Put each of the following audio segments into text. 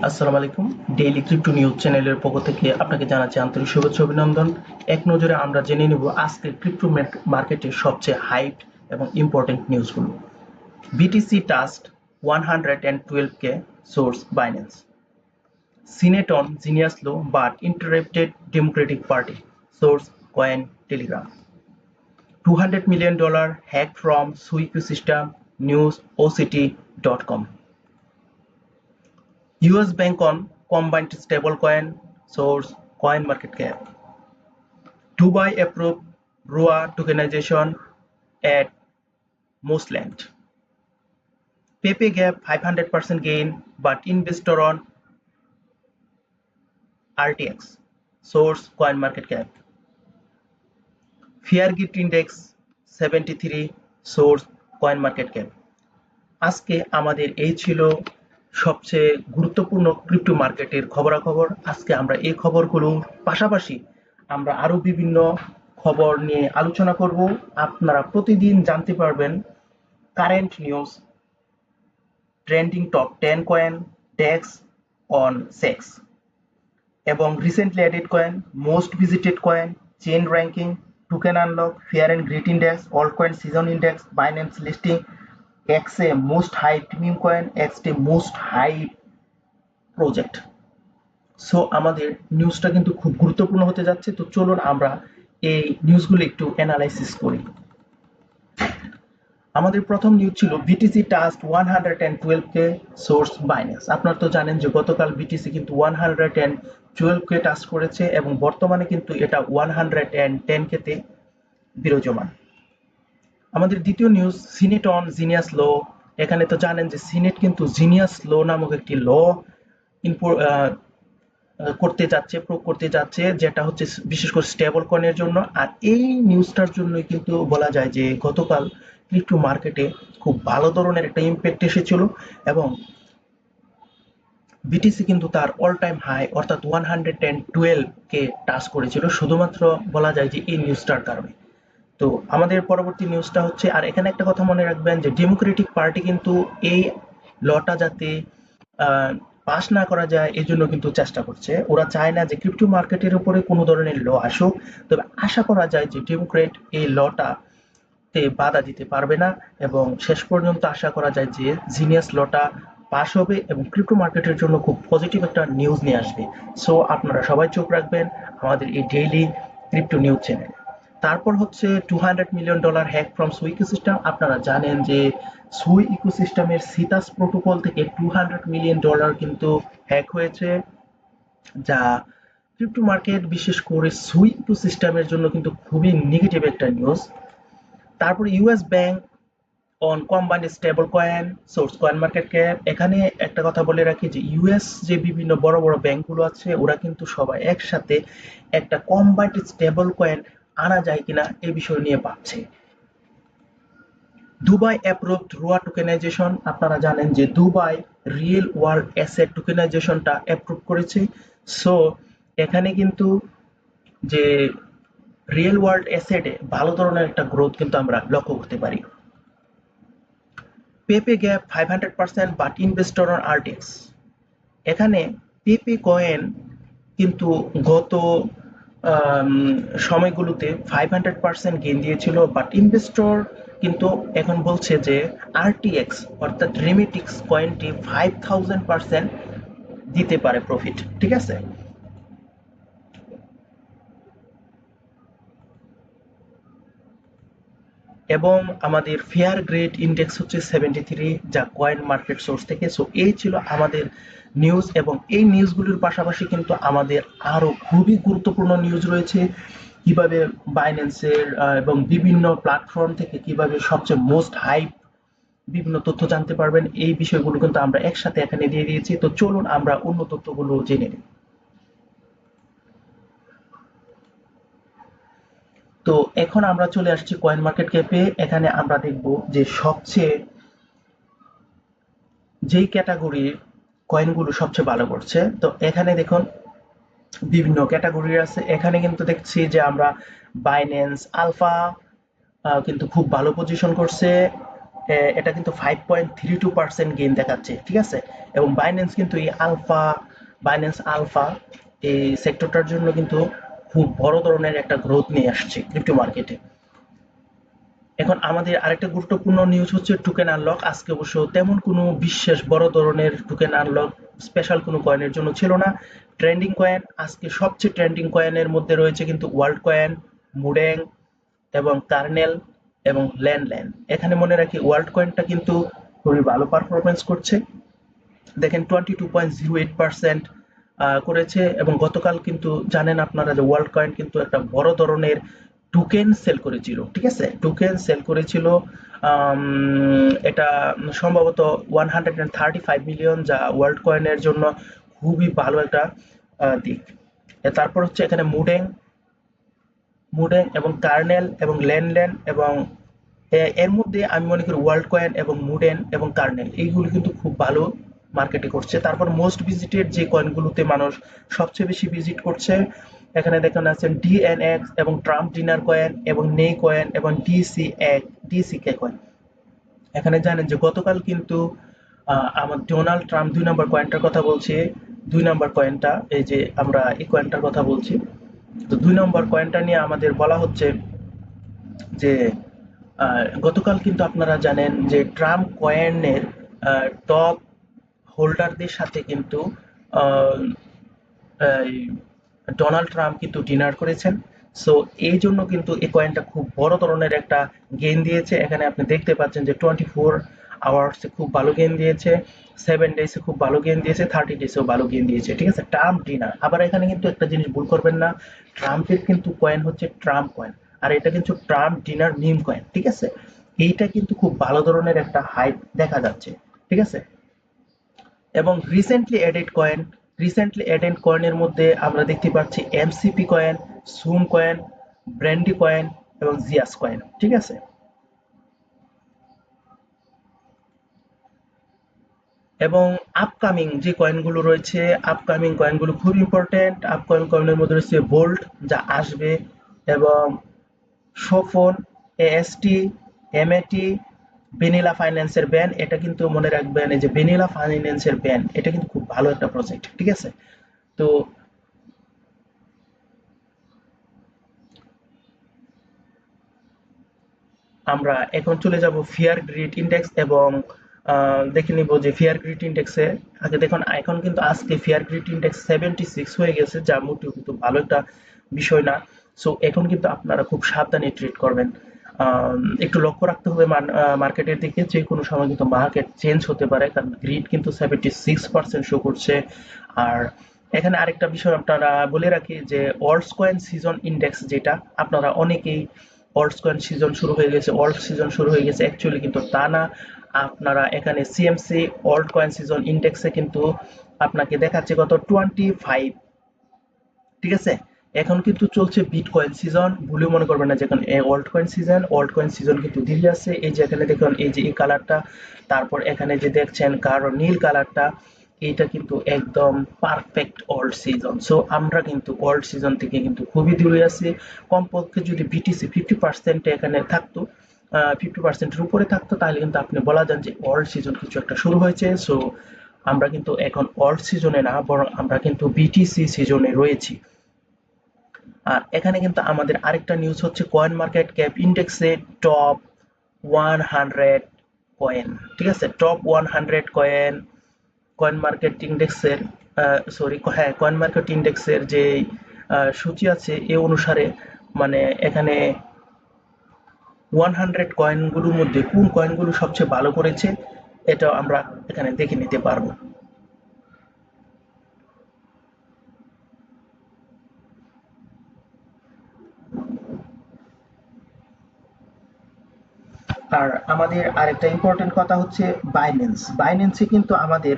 আসসালামু আলাইকুম। Daily crypto news চ্যানেলের পক্ষ থেকে আপনাকে জানাচ্ছি আন্তরিক শুভেচ্ছা অভিনন্দন। এক নজরে আমরা জেনে নেব আজকের ক্রিপ্টো মার্কেটের সবচেয়ে হাইপ এবং ইম্পর্টেন্ট নিউজগুলো। BTC touched 112K, source Binance. Senate on genius law but interrupted Democratic party, source coin Telegram. $200 million hacked from Sui ecosystem, news OCT.com. US Bank on combined stablecoin, source CoinMarketCap. Dubai approved RUA tokenization at Mossland. Pepe gave 500% gain but investor on RTX, source CoinMarketCap. Fear Gift Index 73, source CoinMarketCap. আজকে আমাদের এই ছিল সবচেয়ে গুরুত্বপূর্ণ crypto মার্কেটের খবরাখবর। আজকে আমরা এই খবরগুলোর পাশাপাশি আমরা আরো বিভিন্ন খবর নিয়ে আলোচনা করব। আপনারা প্রতিদিন জানতে পারবেন current news, trending top 10 coin, dex on sex এবং recently added coin, most visited coin, chain ranking, token unlock, fear and greed index, all coin season index, Binance listing, XA most hyped meme coin, XT most hyped project. So আমাদের নিউজটা কিন্তু খুব গুরুত্বপূর্ণ হতে যাচ্ছে। তো চলুন আমরা এই নিউজগুলো একটু অ্যানালাইসিস করি। আমাদের প্রথম নিউজ ছিল BTC touched 112K, source Binance. আপনারা তো জানেন যে গতকাল বিটিসি কিন্তু 112K টাস্ট করেছে এবং বর্তমানে কিন্তু এটা 110K তে বিরাজমান। আমাদের দ্বিতীয় নিউজ, সিনেট অন জিনিয়াস ল। এখানে তো জানেন যে সিনেট কিন্তু জিনিয়াস ল নামক একটি ল প্রয়োগ করতে যাচ্ছে, যেটা হচ্ছে বিশেষ করে স্টেবল কয়েনের জন্য। আর এই নিউজটার জন্যই কিন্তু বলা যায় যে গতকাল ক্রিপ্টো মার্কেটে খুব ভালো ধরনের একটা ইম্প্যাক্ট এসেছিল এবং বিটিসি কিন্তু তার অল টাইম হাই অর্থাৎ 112K টাচ করেছিল, শুধুমাত্র বলা যায় যে এই নিউজটার কারণে। তো আমাদের পরবর্তী নিউজটা হচ্ছে, আর এখানে একটা কথা মনে রাখবেন যে ডেমোক্রেটিক পার্টি কিন্তু এই লটা যাতে পাস না করা যায় এজন্য কিন্তু চেষ্টা করছে। ওরা চায় না যে ক্রিপ্টো মার্কেটের উপরে কোনো ধরনের ল আসুক। তবে আশা করা যায় যে ডেমোক্রেট এই লটা তে বাধা দিতে পারবে না এবং শেষ পর্যন্ত আশা করা যায় যে জিনিয়াস লটা পাস হবে এবং ক্রিপ্টো মার্কেটের জন্য খুব পজিটিভ একটা নিউজ নিয়ে আসবে। সো আপনারা সবাই চোখ রাখবেন আমাদের এই ডেইলি ক্রিপ্টো নিউজ চ্যানেলে। তারপর হচ্ছে $200 million হ্যাক ফ্রম সুই ইকোসিস্টেম। আপনারা জানেন যে সুই ইকোসিস্টেমের সিতাস প্রোটোকল থেকে $200 million কিন্তু হ্যাক হয়েছে, যা ক্রিপ্টো মার্কেট বিশেষ করে সুই ইকোসিস্টেমের জন্য কিন্তু খুবই নেগেটিভ একটা নিউজ। তারপর US bank on combined stable coin, source coin market cap. এখানে একটা কথা বলে রাখি যে ইউএস যে বিভিন্ন বড় বড় ব্যাংকগুলো আছে ওরা কিন্তু সবাই একসাথে একটা কম্বাইন্ড স্টেবল কয়েন আনা যায় কিনা এই বিষয় নিয়ে ভাবছে। দুবাই অ্যাপ্রুভড রুয়া টোকেনাইজেশন। আপনারা জানেন যে দুবাই রিয়েল ওয়ার্ল্ড অ্যাসেট টোকেনাইজেশনটা অ্যাপ্রুভ করেছে। সো এখানে কিন্তু যে রিয়েল ওয়ার্ল্ড অ্যাসেটে ভালো ধরনের একটা গ্রোথ কিন্তু আমরা লক্ষ্য করতে পারি। পেপে gap 500% but investor on RTX. এখানে পেপে কয়েন কিন্তু গত সময়গুলোতে 500% গেইন দিয়েছিল, বাট ইনভেস্টর কিন্তু এখন বলছে যে আরটিএক্স অর্থাৎ রিমিটিক্স কয়েনটি 5000% দিতে পারে প্রফিট। ঠিক আছে, এবং আমাদের ফেয়ার গ্রেড ইন্ডেক্স হচ্ছে 73, যা কয়েন মার্কেট সোর্স থেকে। সো এই ছিল আমাদের নিউজ এবং এই নিউজগুলির পাশাপাশি কিন্তু আমাদের আরো খুবই গুরুত্বপূর্ণ নিউজ রয়েছে। কিভাবে বাইন্যান্সের এবং বিভিন্ন প্ল্যাটফর্ম থেকে কিভাবে সবচেয়ে মোস্ট হাইপ বিভিন্ন তথ্য জানতে পারবেন, এই বিষয়গুলো কিন্তু আমরা একসাথে এখানে দিয়ে দিয়েছি। তো চলুন আমরা অন্য তথ্যগুলো জেনে নিই। তো এখন আমরা চলে আসছি কয়েন মার্কেট ক্যাপে। এখানে আমরা দেখব যে সবচেয়ে যেই ক্যাটাগরির কয়েনগুলো সবচেয়ে ভালো করছে। তো এখানে দেখুন বিভিন্ন ক্যাটাগরি আছে। এখানে কিন্তু দেখছি যে আমরা বাইন্যান্স আলফা কিন্তু খুব ভালো পজিশন করছে, এটা কিন্তু 5.32% গেইন দেখাচ্ছে, ঠিক আছে। এবং বাইন্যান্স কিন্তু এই বাইন্যান্স আলফা এই সেক্টরটার জন্য কিন্তু খুব বড় ধরনের একটা গ্রোথ নিয়ে আসছে ক্রিপ্টো মার্কেটে। এখন আমাদের আরেকটা গুরুত্বপূর্ণ নিউজ হচ্ছে টোকেন আনলক। আজকে অবশ্য তেমন কোনো বিশেষ বড় ধরনের টোকেন আনলক স্পেশাল কোনো কয়েনের জন্য ছিল না। ট্রেন্ডিং কয়েন আজকে সবচেয়ে ট্রেন্ডিং কয়েনের মধ্যে রয়েছে কিন্তু ওয়ার্ল্ড কয়েন, মুডেং এবং কার্নেল এবং ল্যান্ড। এখানে মনে রাখি ওয়ার্ল্ড কয়েনটা কিন্তু খুবই ভালো পারফরমেন্স করছে, দেখেন 22.08% করেছে। এবং গতকাল কিন্তু জানেন আপনারা যে ওয়ার্ল্ড কয়েন কিন্তু একটা বড় ধরনের টোকেন সেল করেছিল, ঠিক আছে, টোকেন সেল করেছিল। এটা সম্ভবত 135 মিলিয়ন, যা ওয়ার্ল্ড কয়েনের জন্য খুবই ভালো একটা দিক। তারপর হচ্ছে এখানে মুডেং মুডেং এবং কার্নেল এবং ল্যান্ড এবং এর মধ্যে আমি মনে করি ওয়ার্ল্ড কয়েন এবং মুডেন এবং কার্নেল এইগুলো কিন্তু খুব ভালো মার্কেটে করছে। তারপর মোস্ট ভিজিটেড যে কয়েনগুলোতে মানুষ সবচেয়ে বেশি ভিজিট করছে, এখানে দেখেন আছেন ডিএনএক্স এবং ট্রাম্প ডিনার কয়েন এবং নেই কয়েন এবং ডিসিকে কয়েন। এখানে জানেন যে গতকাল কিন্তু আমার ডোনাল্ড ট্রাম্প 2 নম্বর কয়েনটার কথা বলছে। 2 নম্বর কয়েনটা, এই যে আমরা এই কয়েনটার কথা বলছি, তো 2 নম্বর কয়েনটা নিয়ে আমাদের বলা হচ্ছে যে গতকাল কিন্তু আপনারা জানেন যে ট্রাম্প কয়েনের টপ হোল্ডারদের সাথে কিন্তু আহ, এই ডোনাল্ড ট্রাম্প কিন্তু ডিনার করেছেন। সো এই জন্য কিন্তু এই কয়েনটা খুব বড় ধরনের একটা গেইন দিয়েছে। এখানে আপনি দেখতে পাচ্ছেন যে 24 আওয়ার্সে খুব ভালো গেইন দিয়েছে, 7 ডেজে খুব ভালো গেইন দিয়েছে, 30 ডেজেও ভালো গেইন দিয়েছে, ঠিক আছে। ট্রাম্প ডিনার, আবার এখানে কিন্তু একটা জিনিস ভুল করবেন না, ট্রাম্পের কিন্তু কয়েন হচ্ছে ট্রাম্প কয়েন, আর এটা কিন্তু ট্রাম্প ডিনার মিম কয়েন, ঠিক আছে। এইটা কিন্তু খুব ভালো ধরনের একটা হাইপ দেখা যাচ্ছে, ঠিক আছে। এবং রিসেন্টলি অ্যাডেড কয়েনের মধ্যে আমরা দেখতে পাচ্ছি এমসিপি কয়েন, সুন কয়েন, ব্র্যান্ডি কয়েন এবং জিয়াস কয়েন, ঠিক আছে। এবং আপকামিং যে কয়েনগুলো রয়েছে, আপকামিং কয়েনগুলো খুব ইম্পর্টেন্ট। আপকামিং কয়েনের মধ্যে রয়েছে বোল্ট, যা আসবে, এবং সোফোন, এএসটি, এমএটি, ভ্যানিলা ফাইন্যান্সের ব্যান। এটা কিন্তু মনে রাখবেন, এই যে ভ্যানিলা ফাইন্যান্সের ব্যান, এটা কিন্তু খুব ভালো একটা প্রজেক্ট, ঠিক আছে। তো আমরা এখন চলে যাব ফিয়ার গ্রিড ইন্ডেক্স এবং দেখে নিব যে ফিয়ার গ্রিড ইন্ডেক্সে আগে দেখুন, এখন কিন্তু আজকে ফিয়ার গ্রিড ইন্ডেক্স 76 হয়ে গেছে, যা মোটেও কিন্তু ভালো একটা বিষয় না। সো এখন কিন্তু আপনারা খুব সাবধানে ট্রেড করবেন। একটু লক্ষ্য রাখতে হবে মার্কেটের দিকে, যে কোনো সময় কিন্তু মার্কেট চেঞ্জ হতে পারে, কারণ গ্রিড কিন্তু 76% শো করছে। আর এখানে আরেকটা বিষয় আপনারা বলে রাখি যে অল্টস কয়েন সিজন ইন্ডেক্স, যেটা আপনারা অনেকেই অল্টস কয়েন সিজন শুরু হয়ে গেছে, অল্ট সিজন শুরু হয়ে গেছে, অ্যাকচুয়ালি কিন্তু তা না। আপনারা এখানে সিএমসি অল্ট কয়েন সিজন ইন্ডেক্সে কিন্তু আপনাকে দেখাচ্ছে কত 25, ঠিক আছে। এখন কিন্তু চলছে বিটকয়েন সিজন, ভুলেও মনে করবেন না যে এখন অল্ট কয়েন সিজন কিন্তু দিল্লি আছে। এই যে এখানে দেখুন, এই যে এই কালারটা, তারপর এখানে যে দেখছেন গাঢ় নীল কালারটা, এইটা কিন্তু একদম পারফেক্ট অল্ট সিজন। সো আমরা কিন্তু অল্ট সিজন থেকে কিন্তু খুবই দূরে আছি। কমপক্ষে যদি বিটিসি 50% এখানে থাকতো, 50%-এর উপরে থাকতো, তাহলে কিন্তু আপনি বলা যান যে অল্ট সিজন কিছু একটা শুরু হয়েছে। সো আমরা কিন্তু এখন অল্ট সিজনে না, বরং আমরা কিন্তু বিটিসি সিজনে রয়েছি। আর এখানে কিন্তু আমাদের আরেকটা নিউজ হচ্ছে কয়েন মার্কেট ক্যাপ ইন্ডেক্সে টপ 100 কয়েন, ঠিক আছে। টপ 100 কয়েন কয়েন মার্কেট ইন্ডেক্সের, হ্যাঁ, কয়েন মার্কেট ইন্ডেক্সের যে সূচি আছে এ অনুসারে, মানে এখানে 100 কয়েনগুলোর মধ্যে কোন কয়েনগুলো সবচেয়ে ভালো করেছে, এটা আমরা এখানে দেখে নিতে পারবো। আর আমাদের আরেকটা ইম্পর্টেন্ট কথা হচ্ছে বাইন্যান্সে কিন্তু আমাদের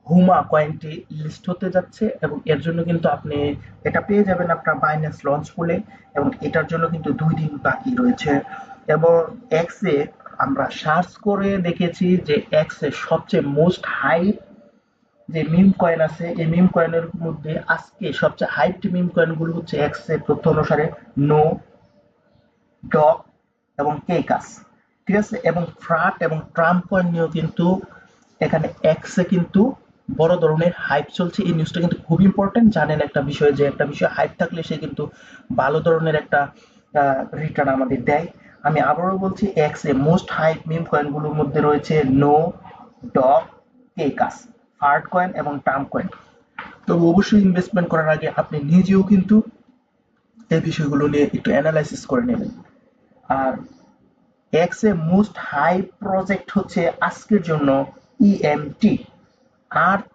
হুমা কয়েনটি লিস্ট হতে যাচ্ছে, এবং এর জন্য কিন্তু আপনি এটা পেয়ে যাবেন আপনার বাইন্যান্স লঞ্চ করলে, এবং এটার জন্য কিন্তু 2 দিন বাকি রয়েছে। এবং এক্সে আমরা সার্চ করে দেখেছি যে এক্সে সবচেয়ে মোস্ট হাইপ যে মিম কয়েন আছে, এই মিম কয়েনের মধ্যে আজকে সবচেয়ে হাইপড মিম কয়েন গুলো হচ্ছে এক্স এর তথ্য অনুসারে নো, ডক এবং কেকাস। ঠিক আছে? এবং ফ্রাট এবং ট্রাম্প কয়েন নিয়েও কিন্তু এখানে এক্সে কিন্তু বড় ধরনের হাইপ চলছে। এই নিউজটা কিন্তু খুব ইম্পর্টেন্ট। জানেন একটা বিষয়, যে একটা বিষয় হাইপ থাকলে সে কিন্তু ভালো ধরনের একটা রিটার্ন আমাদের দেয়। আমি আবারও বলছি, এক্স এ মোস্ট হাইপ মিম কয়েনগুলোর মধ্যে রয়েছে নো, ডগ, কেকাস, ফার্ট কয়েন এবং ট্রাম্প কয়েন। তো অবশ্যই ইনভেস্টমেন্ট করার আগে আপনি নিজেও কিন্তু এই বিষয়গুলো নিয়ে একটু অ্যানালাইসিস করে নেবেন। আর এক্স এ মোস্ট হাই প্রজেক্ট হচ্ছে আজকের জন্য ইএমটি, আর্থ,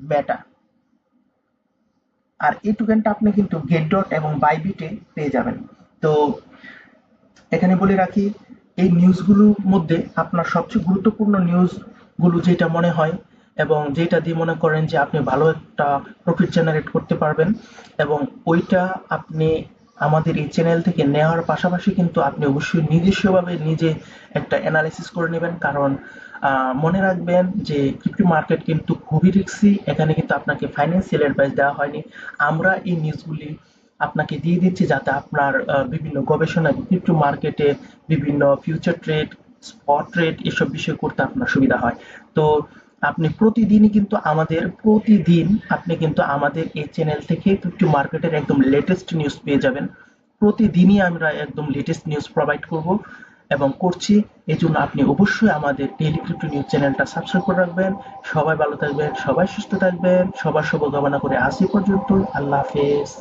মেটা। আর এই টোকেনটা আপনি কিন্তু গেট ডট এবং বাইবিটে পেয়ে যাবেন। তো এখানে বলে রাখি, এই নিউজগুলোর মধ্যে আপনার সবচেয়ে গুরুত্বপূর্ণ নিউজগুলো যেটা মনে হয় এবং যেটা দিয়ে মনে করেন যে আপনি ভালো একটা প্রফিট জেনারেট করতে পারবেন, এবং ওইটা আপনি আমাদের এই চ্যানেল থেকে নেওয়ার পাশাপাশি কিন্তু আপনি অবশ্যই নিজস্বভাবে নিজে একটা অ্যানালাইসিস করে নেবেন। কারণ মনে রাখবেন যে ক্রিপ্টো মার্কেট কিন্তু খুবই রিস্কি। এখানে কিন্তু আপনাকে ফাইন্যান্সিয়াল অ্যাডভাইস দেওয়া হয়নি। আমরা এই নিউজগুলি আপনাকে দিয়ে দিচ্ছি যাতে আপনার বিভিন্ন গবেষণা ক্রিপ্টো মার্কেটে বিভিন্ন ফিউচার ট্রেড, স্পট ট্রেড এসব বিষয় করতে আপনার সুবিধা হয়। তো আপনি প্রতিদিন আপনি কিন্তু আমাদের এই চ্যানেল থেকে ক্রিপ্টো মার্কেটের একদম লেটেস্ট নিউজ পেয়ে যাবেন। প্রতিদিনই আমরা একদম লেটেস্ট নিউজ প্রোভাইড করব এবং করছি। এই জন্য আপনি অবশ্যই আমাদের ডেইলি ক্রিপ্টো নিউজ চ্যানেলটা সাবস্ক্রাইব করে রাখবেন। সবাই ভালো থাকবেন, সবাই সুস্থ থাকবেন, সবার শুভকামনা করে আজ এ পর্যন্ত। আল্লাহ হাফেজ।